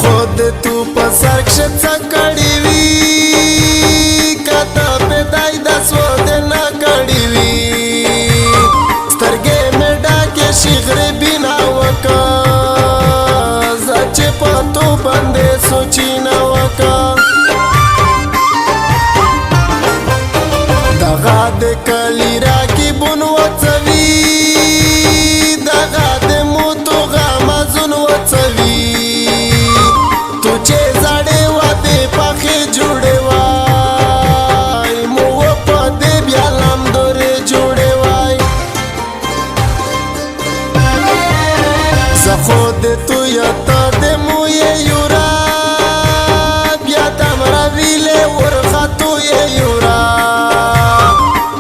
خود تو پسر کشه چکڑی وی کتا پیدای دسو دینا کڑی وی سترگے میں ڈاکے شیغر بینا وکا زچ پاتو بندے سوچی نا وکا دغا دے کلی راکی بون وچوی دغا دے موتو غامزون وچوی خود تو یتا دے موی یورا بیا تمرا ویلے ورخا تو یورا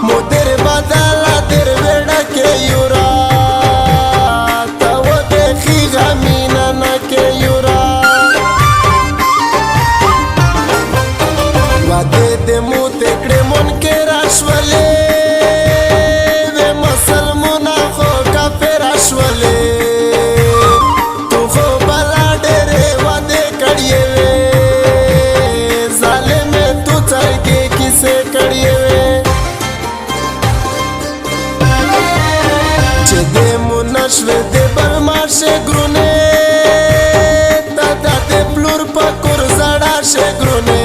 مدر بدلا در ویڑا کے یورا تاو دیکھی غمینا نا کے یورا وادے دے مو تکڑے من کے راشولے وے مسلمونا خو کا پہ راشولے شوه دې بل مارشه ګرونه تا د پلور په کور زړه شه ګرونه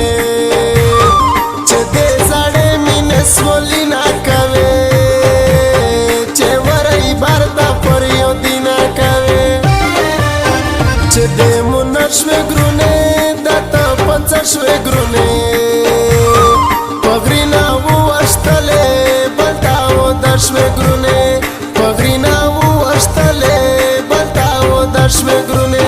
چې دې زړې مینه سولې نه کوي چې ورای بردا پر یو دینا کوي چې دې مون شوه ګرونه د ته پڅ شوه ګرونه پغرینا واشتله بلتاو د شوه ګرونه پغرینا واشتله بلتاو د شوه ګرونه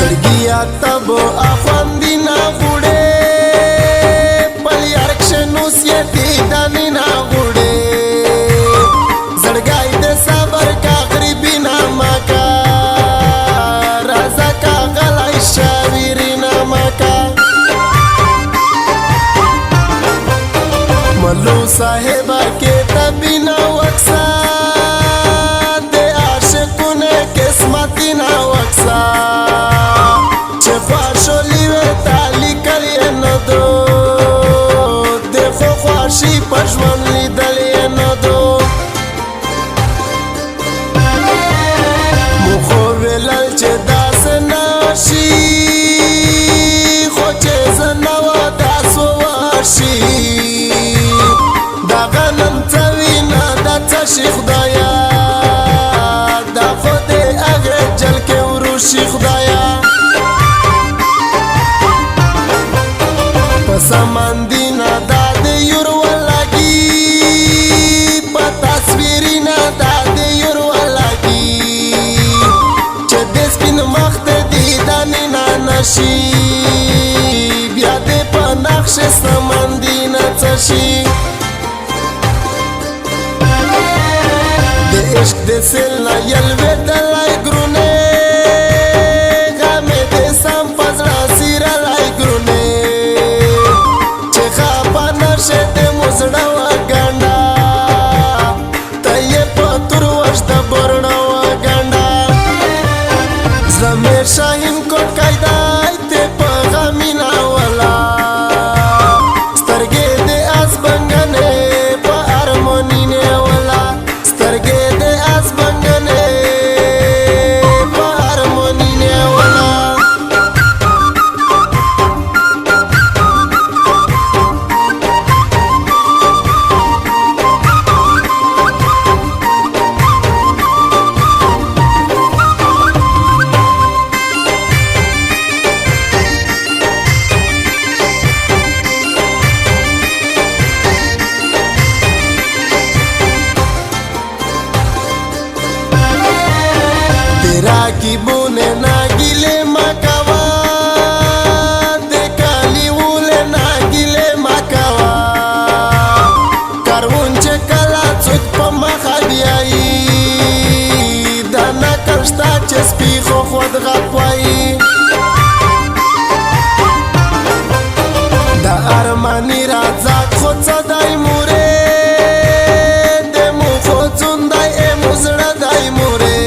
سرگیا تب آخواندی نا غوڑے پلی ارکشنوس یتی دانی نا غوڑے زڑگائی دے صبر کا غریبی ناما کا رازا کا غلائی شاویری ناما کا ملو صاحبہ کے تبی نا وکسا دے عاشقون قسمتی نا وکسا پژوند لیدلې نه دو مخو ویلل چې داسې نشي خو چې زه نه وه داسې وشي دغه نن څه وینه دا څه شي خدایه دا خو دې هغې جل کې وروشي خدایه په سمندي نه دا د یور شي بیا دې په نقش سمندي نڅشي د عشق د سیل یلوي دلای ګرونه غمه دې سم فزړه سیره لای ګرونه چې خپه نشه دې مزړه وګنډا ته یې په تور وشت برڼه وګنډا زمې شاهین کو قاعده غریبونه ناګیلې مکوا د کلیوله ناګیلې مکوا کارون چې کله څوک په مخه بیایي دا نکل شته چې سپي خو خود غټ وایي د ارماني راځه خو څه دی مورې د مو خو ځوندی مو زړه دی مورې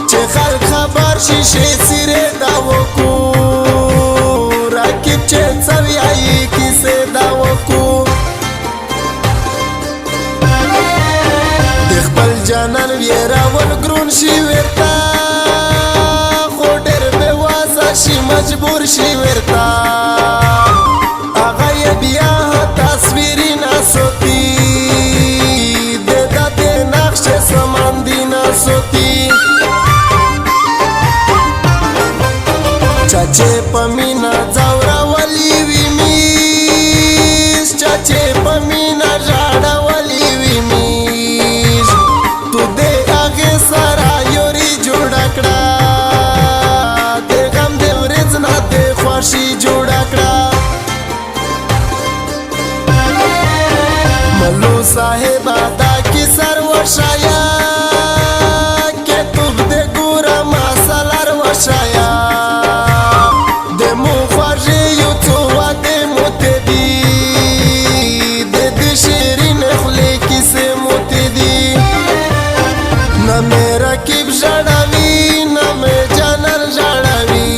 چې خلک خبر شي شي څیرې دا وکړو راکب چې څه وایي کیسې دا وکړو د خپل جانان ویرول ګرون شي ورته خو ډېر بېواسه شي مجبور شي ورته هغه یې بیا تصویري ناسوتي د ده د نقشې سمندي ناسوتي چا چې په مینه ځورولي وي میز چا چې په مینه ژړولي وي میز تو د هغې سره یوري جوړه کړه د غم د ورځ نه د خوښي جوړه کړه ملو صاحبه دا کیسر وشایا کتوب د ګوره ما سلر وشایا د مو خوږې یو څو وعدې موتې دي د دې شیرینې خولې کیسې موتې دي نه مې رقیب ژړوي نه مې جانان ژړوي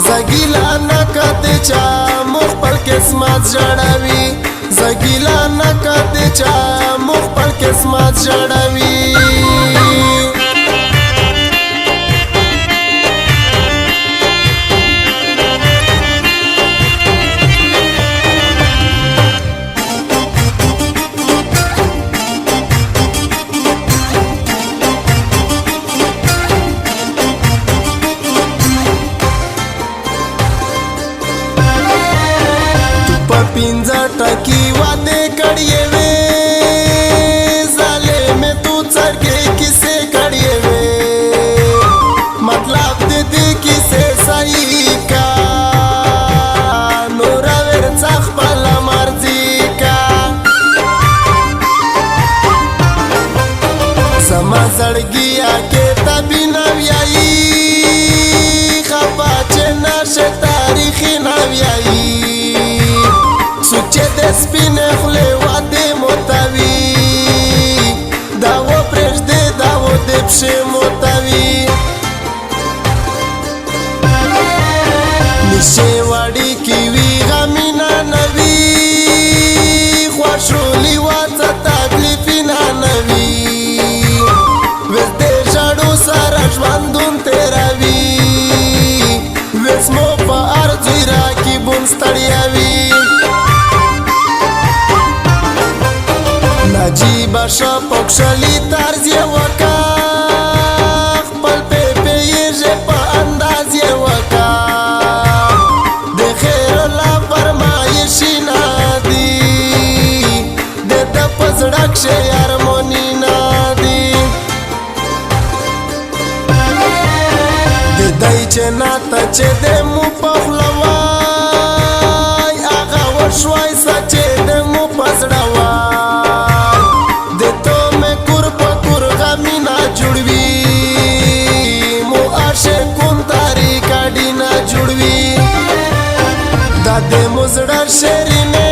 زه ګیله نه کړې چا مو خپل قسمت ژړوي زه ګیله نه کړې چا مو خپل قسمت ژړوي پینځه ټکي وعدې کړې وې ظالمې تو څرګې کیسې کړې وې مطلب د دې کیسې صحیح کا نوره ورڅه خپله مرضي کا زما زړګیه کې طبي نه ویایي خفه چې نشه تاریخي نه ویایي سوچې د سپینې خولې وعدې موتوي دا وپرېږدې دا و د پښې موتوي نشې وړیکې وي غمینه نه وي خواشولي وه څه تکلیفینه نه وي ویس د ژړو سره ژوندون تېروي ویس مو په ارزوی راکیبون ستړیا وي نجیبه شه پکښلي طرز یې وکړه خپل پیپیږې په انداز یې وکړه د خیر الله فرمایشي نه دي د ده په زړه کښې ارماني نه دي د دی چې ناته چې د مو په خوله وای هغه وشوی څه چې د مو په زړه وای دا د مو زړه شیرینې